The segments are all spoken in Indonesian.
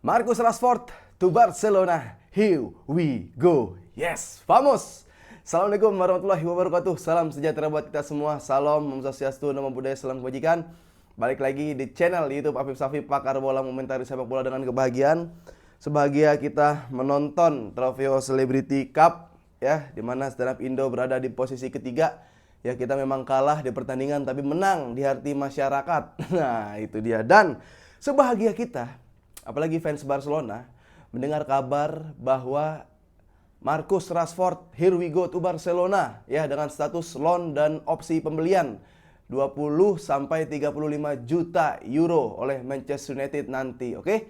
Marcus Rashford to Barcelona. Here we go. Yes, vamos. Assalamualaikum warahmatullahi wabarakatuh. Salam sejahtera buat kita semua. Salam, Om Swastiastu, Namo Buddhaya, salam kebajikan. Balik lagi di channel di YouTube Afif Safi, pakar bola komentari sepak bola dengan kebahagiaan. Sebahagia kita menonton Trofeo Celebrity Cup ya, di mana Stand Up Indo berada di posisi ketiga. Ya, kita memang kalah di pertandingan tapi menang di hati masyarakat. Nah, itu dia. Dan sebahagia kita, apalagi fans Barcelona, mendengar kabar bahwa Marcus Rashford, here we go to Barcelona, ya, dengan status loan dan opsi pembelian 20 sampai 35 juta euro oleh Manchester United nanti, oke?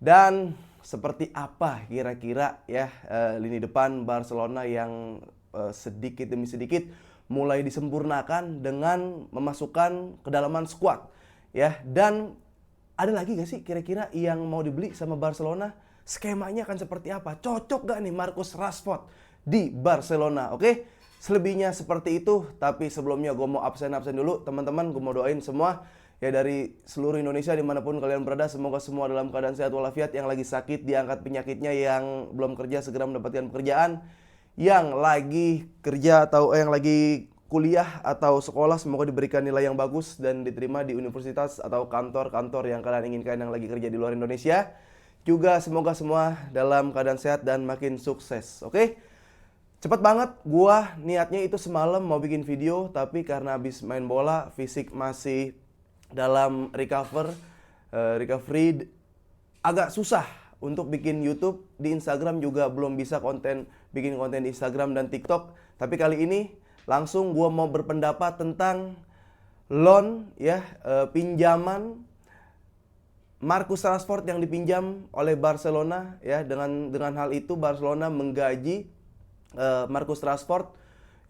Dan seperti apa kira-kira ya lini depan Barcelona yang sedikit demi sedikit mulai disempurnakan dengan memasukkan kedalaman skuad, ya. Dan ada lagi gak sih kira-kira yang mau dibeli sama Barcelona? Skemanya akan seperti apa? Cocok gak nih Marcus Rashford di Barcelona? Oke, selebihnya seperti itu. Tapi sebelumnya gue mau absen dulu. Teman-teman, gue mau doain semua ya dari seluruh Indonesia dimanapun kalian berada. Semoga semua dalam keadaan sehat walafiat. Yang lagi sakit diangkat penyakitnya, yang belum kerja segera mendapatkan pekerjaan, yang lagi kerja atau yang lagi kuliah atau sekolah semoga diberikan nilai yang bagus dan diterima di universitas atau kantor-kantor yang kalian inginkan yang lagi kerja di luar Indonesia. Juga semoga semua dalam keadaan sehat dan makin sukses. Oke? Cepet banget, gua niatnya itu semalam mau bikin video, tapi karena habis main bola, fisik masih dalam recovery, agak susah untuk bikin YouTube. Di Instagram juga belum bisa bikin konten di Instagram dan TikTok. Tapi kali ini langsung gua mau berpendapat tentang loan ya, pinjaman Marcus Rashford yang dipinjam oleh Barcelona ya. Dengan hal itu Barcelona menggaji Marcus Rashford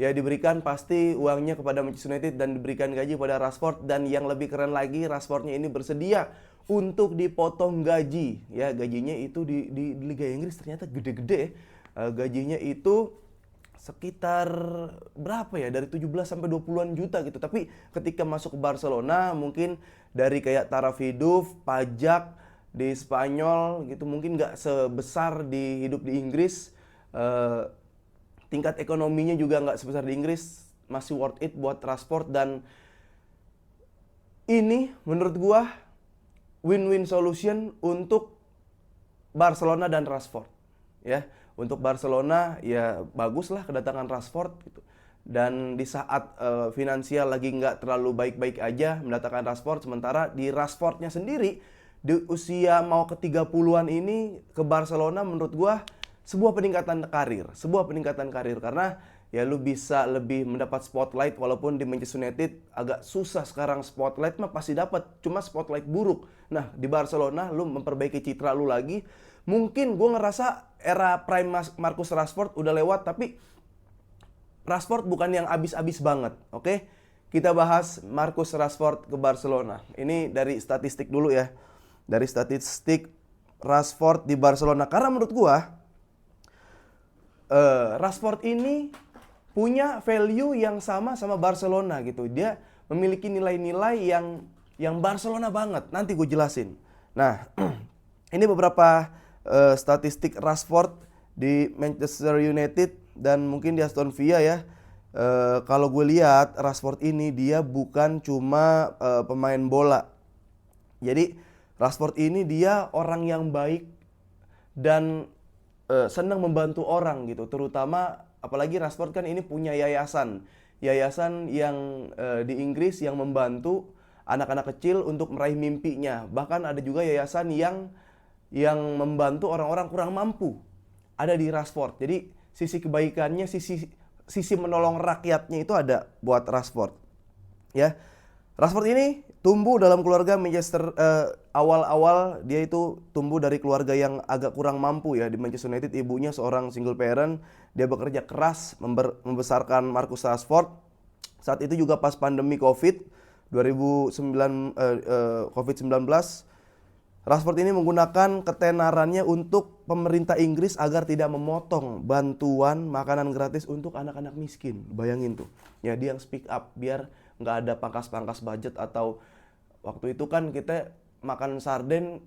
ya, diberikan pasti uangnya kepada Manchester United dan diberikan gaji pada Rashford. Dan yang lebih keren lagi, Rashfordnya ini bersedia untuk dipotong gaji ya. Gajinya itu di Liga Inggris ternyata gede-gede. Gajinya itu sekitar berapa ya, dari 17 sampai 20-an juta gitu. Tapi ketika masuk ke Barcelona mungkin dari kayak taraf hidup, pajak di Spanyol gitu mungkin nggak sebesar di hidup di Inggris. Tingkat ekonominya juga nggak sebesar di Inggris. Masih worth it buat Rashford. Dan ini menurut gua win-win solution untuk Barcelona dan Rashford ya. Untuk Barcelona ya baguslah kedatangan Rashford gitu. Dan di saat finansial lagi nggak terlalu baik-baik aja mendatangkan Rashford, sementara di Rashfordnya sendiri di usia mau ke 30-an ini ke Barcelona menurut gua sebuah peningkatan karir karena ya lu bisa lebih mendapat spotlight. Walaupun di Manchester United agak susah sekarang, spotlight mah pasti dapat, cuma spotlight buruk. Nah, di Barcelona lu memperbaiki citra lu lagi. Mungkin gue ngerasa era prime Marcus Rashford udah lewat, tapi Rashford bukan yang abis-abis banget. Oke? Kita bahas Marcus Rashford ke Barcelona. Ini dari statistik dulu ya. Dari statistik Rashford di Barcelona. Karena menurut gue Rashford ini punya value yang sama Barcelona gitu. Dia memiliki nilai-nilai yang Barcelona banget. Nanti gue jelasin. Nah, ini beberapa statistik Rashford di Manchester United dan mungkin di Aston Villa ya. Kalau gue lihat Rashford ini dia bukan cuma pemain bola. Jadi Rashford ini dia orang yang baik dan senang membantu orang gitu. Terutama apalagi Rashford kan ini punya yayasan yang di Inggris yang membantu anak-anak kecil untuk meraih mimpinya. Bahkan ada juga yayasan yang membantu orang-orang kurang mampu, ada di Rashford. Jadi sisi kebaikannya, sisi menolong rakyatnya itu ada buat Rashford. Ya, Rashford ini tumbuh dalam keluarga Manchester. Awal-awal dia itu tumbuh dari keluarga yang agak kurang mampu ya di Manchester United. Ibunya seorang single parent. Dia bekerja keras membesarkan Marcus Rashford. Saat itu juga pas pandemi COVID-19, Rashford ini menggunakan ketenarannya untuk pemerintah Inggris agar tidak memotong bantuan makanan gratis untuk anak-anak miskin. Bayangin tuh. Ya, dia yang speak up biar nggak ada pangkas-pangkas budget. Atau waktu itu kan kita makan sarden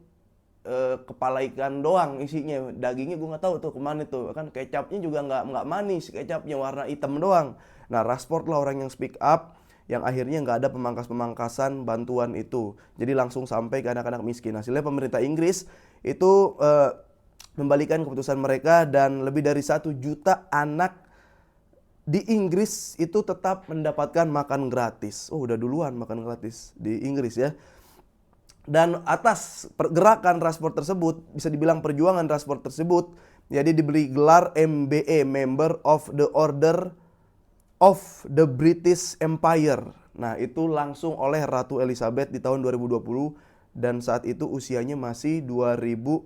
kepala ikan doang isinya, dagingnya gue nggak tahu tuh kemana tuh, kan kecapnya juga nggak manis, kecapnya warna hitam doang. Nah, Rashford lah orang yang speak up, yang akhirnya nggak ada pemangkasan bantuan itu, jadi langsung sampai ke anak-anak miskin. Hasilnya pemerintah Inggris itu membalikan keputusan mereka dan lebih dari 1 juta anak di Inggris itu tetap mendapatkan makan gratis. Oh, udah duluan makan gratis di Inggris ya. Dan atas pergerakan Rashford tersebut, bisa dibilang perjuangan Rashford tersebut, jadi diberi gelar MBE, Member of the Order of the British Empire. Nah, itu langsung oleh Ratu Elizabeth di tahun 2020 dan saat itu usianya masih 22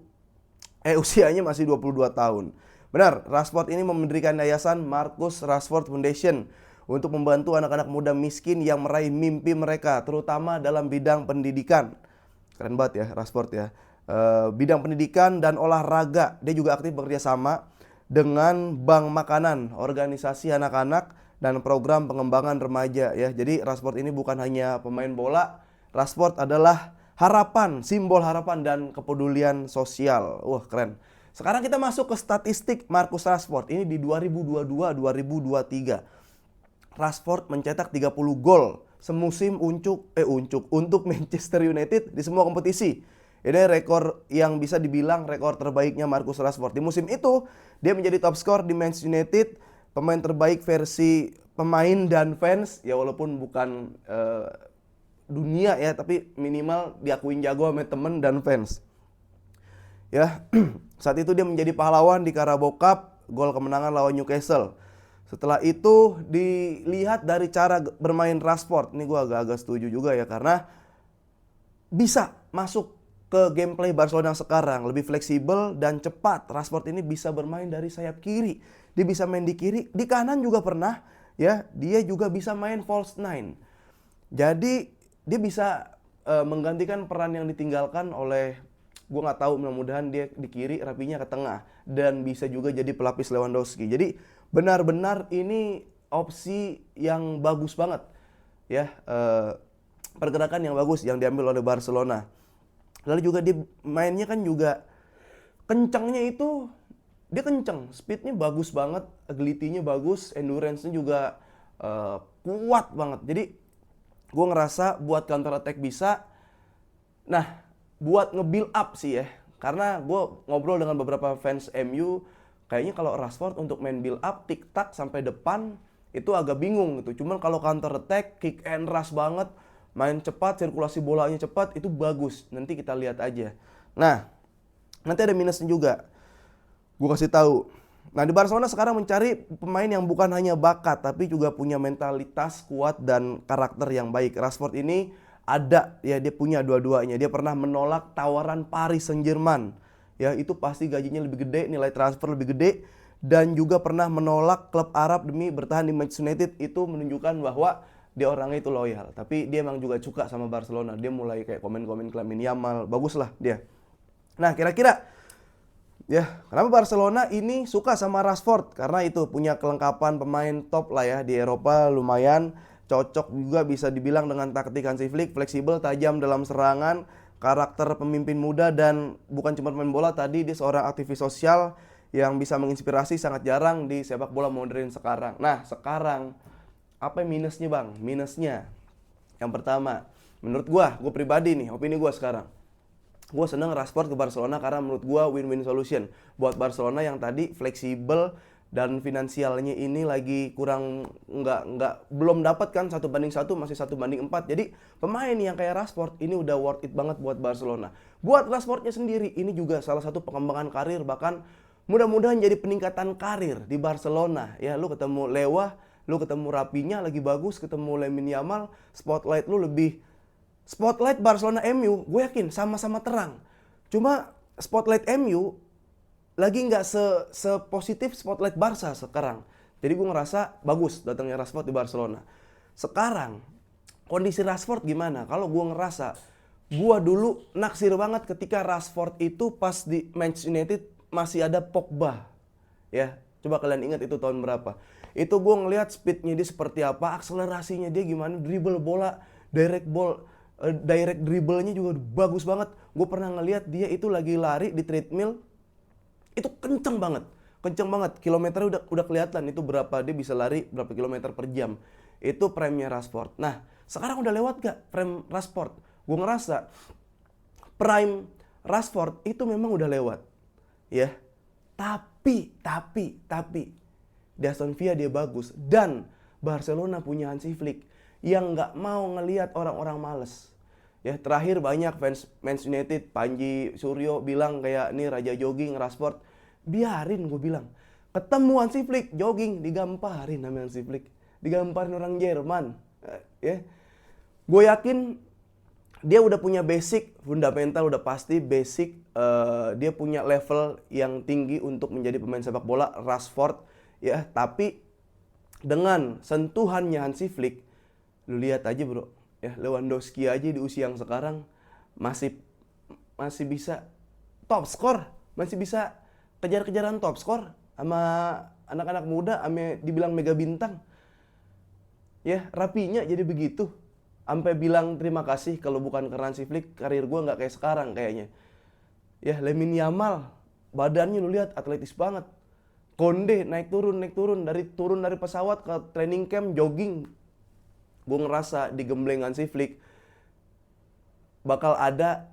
tahun. Benar, Rashford ini mendirikan yayasan Marcus Rashford Foundation untuk membantu anak-anak muda miskin yang meraih mimpi mereka, terutama dalam bidang pendidikan. Keren banget ya Rashford ya. Bidang pendidikan dan olahraga, dia juga aktif bekerja sama dengan Bank Makanan, organisasi anak-anak, dan program pengembangan remaja ya. Jadi Rashford ini bukan hanya pemain bola, Rashford adalah harapan, simbol harapan dan kepedulian sosial. Wah, keren. Sekarang kita masuk ke statistik Marcus Rashford. Ini di 2022-2023. Rashford mencetak 30 gol semusim untuk Manchester United di semua kompetisi. Ini rekor yang bisa dibilang rekor terbaiknya Marcus Rashford. Di musim itu, dia menjadi top skor di Manchester United, pemain terbaik versi pemain dan fans. Ya walaupun bukan dunia ya, tapi minimal diakuin jago sama temen dan fans. Ya, saat itu dia menjadi pahlawan di Carabao Cup, gol kemenangan lawan Newcastle. Setelah itu dilihat dari cara bermain Rashford, ini gue agak-agak setuju juga ya, karena bisa masuk ke gameplay Barcelona sekarang, lebih fleksibel dan cepat. Rashford ini bisa bermain dari sayap kiri, dia bisa main di kiri, di kanan juga pernah ya, dia juga bisa main false nine. Jadi dia bisa menggantikan peran yang ditinggalkan oleh, gue nggak tahu, mudah-mudahan dia di kiri, rapinya ke tengah, dan bisa juga jadi pelapis Lewandowski. Jadi benar-benar ini opsi yang bagus banget ya, pergerakan yang bagus yang diambil oleh Barcelona. Lalu juga dia mainnya kan juga kencangnya itu, dia kencang, speednya bagus banget, agility-nya bagus, endurance-nya juga kuat banget. Jadi gue ngerasa buat counter attack bisa. Nah, buat nge-build up sih ya, karena gue ngobrol dengan beberapa fans MU, kayaknya kalau Rashford untuk main build up, tik-tak sampai depan itu agak bingung gitu. Cuman kalau counter attack, kick and rush banget, main cepat, sirkulasi bolanya cepat, itu bagus. Nanti kita lihat aja. Nah, nanti ada minusnya juga. Gue kasih tahu. Nah, di Barcelona sekarang mencari pemain yang bukan hanya bakat, tapi juga punya mentalitas kuat dan karakter yang baik. Rashford ini ada ya, dia punya dua-duanya. Dia pernah menolak tawaran Paris Saint-Germain. Ya, itu pasti gajinya lebih gede, nilai transfer lebih gede, dan juga pernah menolak klub Arab demi bertahan di Manchester United. Itu menunjukkan bahwa dia orangnya itu loyal, tapi dia emang juga suka sama Barcelona. Dia mulai kayak komen-komen ke Lamine Yamal, bagus lah dia. Nah, kira-kira ya, kenapa Barcelona ini suka sama Rashford? Karena itu punya kelengkapan pemain top lah ya di Eropa, lumayan cocok juga bisa dibilang dengan taktik Hansi Flick, fleksibel, tajam dalam serangan, karakter pemimpin muda, dan bukan cuma pemain bola, tadi dia seorang aktivis sosial yang bisa menginspirasi, sangat jarang di sepak bola modern sekarang. Nah, sekarang apa minusnya bang? Minusnya yang pertama, menurut gue pribadi nih, opini gue sekarang, gue seneng Rashford ke Barcelona karena menurut gue win-win solution buat Barcelona yang tadi fleksibel dan finansialnya ini lagi kurang, belum dapat kan 1:1, masih 1:4. Jadi pemain yang kayak Rashford ini udah worth it banget buat Barcelona. Buat Rashfordnya sendiri ini juga salah satu pengembangan karir, bahkan mudah-mudahan jadi peningkatan karir di Barcelona. Ya, lu ketemu Lewa, lu ketemu Rapinya lagi bagus, ketemu Lamine Yamal, spotlight lu lebih, spotlight Barcelona MU gue yakin sama-sama terang. Cuma spotlight MU lagi nggak sepositif spotlight Barca sekarang. Jadi gue ngerasa bagus datangnya Rashford di Barcelona. Sekarang kondisi Rashford gimana? Kalau gue ngerasa, gue dulu naksir banget ketika Rashford itu pas di Manchester United masih ada Pogba. Ya, coba kalian ingat itu tahun berapa? Itu gue ngelihat speednya dia seperti apa, akselerasinya dia gimana, dribble bola, direct ball, direct dribble-nya juga bagus banget. Gue pernah ngeliat dia itu lagi lari di treadmill, itu kenceng banget. Kenceng banget, kilometernya udah kelihatan itu berapa, dia bisa lari berapa kilometer per jam. Itu prime-nya Rashford. Nah, sekarang udah lewat gak prime Rashford? Gue ngerasa prime Rashford itu memang udah lewat. Ya. Tapi di Aston Villa dia bagus. Dan Barcelona punya Hansi Flick yang nggak mau ngelihat orang-orang males. Ya, terakhir banyak fans Man United, Panji Suryo bilang kayak ini raja jogging Rashford. Biarin, gue bilang. Ketemu Hansi Flick jogging, digamparin sama Hansi Flick. Digamparin orang Jerman. Ya. Gue yakin dia udah punya basic, fundamental udah pasti basic. Dia punya level yang tinggi untuk menjadi pemain sepak bola, Rashford. Ya, tapi dengan sentuhannya Hansi Flick, lu lihat aja bro, ya Lewandowski aja di usia yang sekarang masih bisa top skor, masih bisa kejar-kejaran top skor sama anak-anak muda, sama dibilang mega bintang. Ya, Rapinya jadi begitu. Sampai bilang terima kasih kalau bukan karena Hansi Flick, karir gue nggak kayak sekarang kayaknya. Ya, Lamine Yamal, badannya lu lihat atletis banget. Konde naik turun dari pesawat ke training camp jogging. Gue ngerasa di gembleng Hansi Flick bakal ada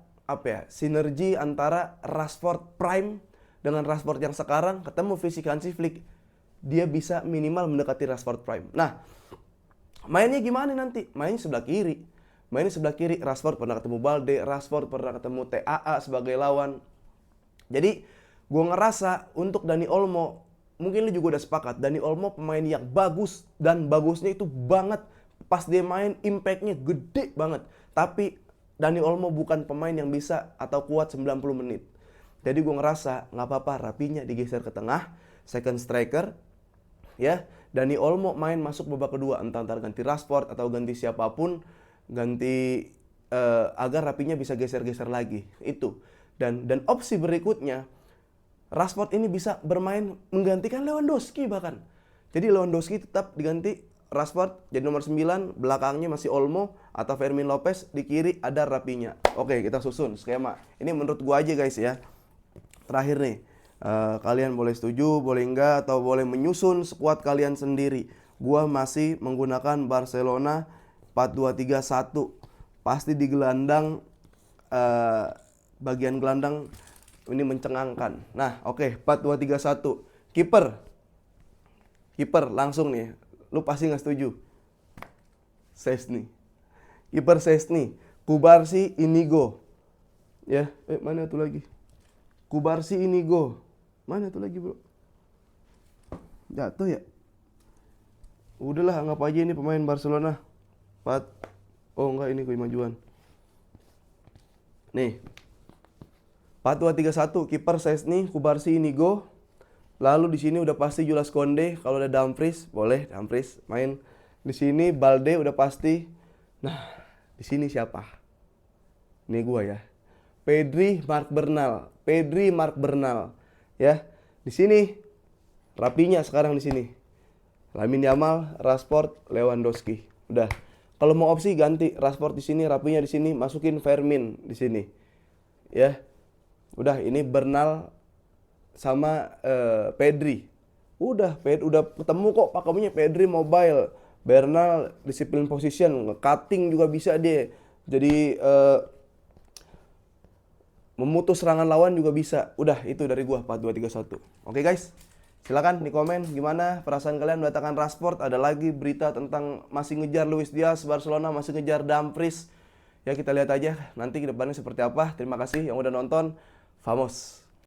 sinergi antara Rashford prime dengan Rashford yang sekarang, ketemu fisik Hansi Flick, dia bisa minimal mendekati Rashford prime. Nah, mainnya gimana nanti? Mainnya sebelah kiri. Rashford pernah ketemu Balde, Rashford pernah ketemu TAA sebagai lawan. Jadi gue ngerasa untuk Dani Olmo, mungkin lu juga udah sepakat, Dani Olmo pemain yang bagus, dan bagusnya itu banget. Pas dia main, impact-nya gede banget. Tapi Dani Olmo bukan pemain yang bisa atau kuat 90 menit. Jadi gue ngerasa nggak apa-apa, Rapinya digeser ke tengah, second striker. Ya, Dani Olmo main masuk babak kedua, entah ganti Rashford atau ganti siapapun, ganti agar Rapinya bisa geser-geser lagi. Itu. Dan opsi berikutnya, Rashford ini bisa bermain menggantikan Lewandowski bahkan. Jadi Lewandowski tetap diganti, Rashford jadi nomor 9, belakangnya masih Olmo atau Fermin Lopez, di kiri ada Rapinya. Oke, kita susun skema. Ini menurut gua aja guys ya. Terakhir nih, kalian boleh setuju, boleh enggak, atau boleh menyusun skuad kalian sendiri. Gua masih menggunakan Barcelona 4-2-3-1. Pasti di gelandang, bagian gelandang ini mencengangkan. Nah, oke, 4-2-3-1. Kiper langsung nih. Lu pasti nggak setuju. Szczęsny. Kiper Szczęsny. Kubarsi, Inigo. Ya, mana tuh lagi? Kubarsi, Inigo. Mana tuh lagi, bro? Jatuh ya? Udahlah, anggap aja ini pemain Barcelona. Oh enggak, ini kemajuan. Nih. 4-2-3-1, kiper Szczęsny, Kubarsi, Inigo. Lalu di sini udah pasti Jules Koundé, kalau ada Dumfries, boleh Dumfries main. Di sini Balde udah pasti. Nah, di sini siapa? Ini gua ya. Pedri, Marc Bernal. Ya. Di sini Rapinya sekarang di sini. Lamine Yamal, Rashford, Lewandowski. Udah. Kalau mau opsi ganti Rashford di sini, Rapinya di sini, masukin Fermin di sini. Ya. Udah, ini Bernal sama Pedri. Udah ketemu kok pakemnya. Pedri mobile, Bernal disiplin position, cutting juga bisa dia. Jadi memutus serangan lawan juga bisa. Udah, itu dari gua 4-2-3-1. Oke guys, silakan di komen gimana perasaan kalian mendatangkan Rashford. Ada lagi berita tentang masih ngejar Luis Diaz, Barcelona masih ngejar Dumfries. Ya, kita lihat aja nanti ke depannya seperti apa. Terima kasih yang udah nonton. Vamos.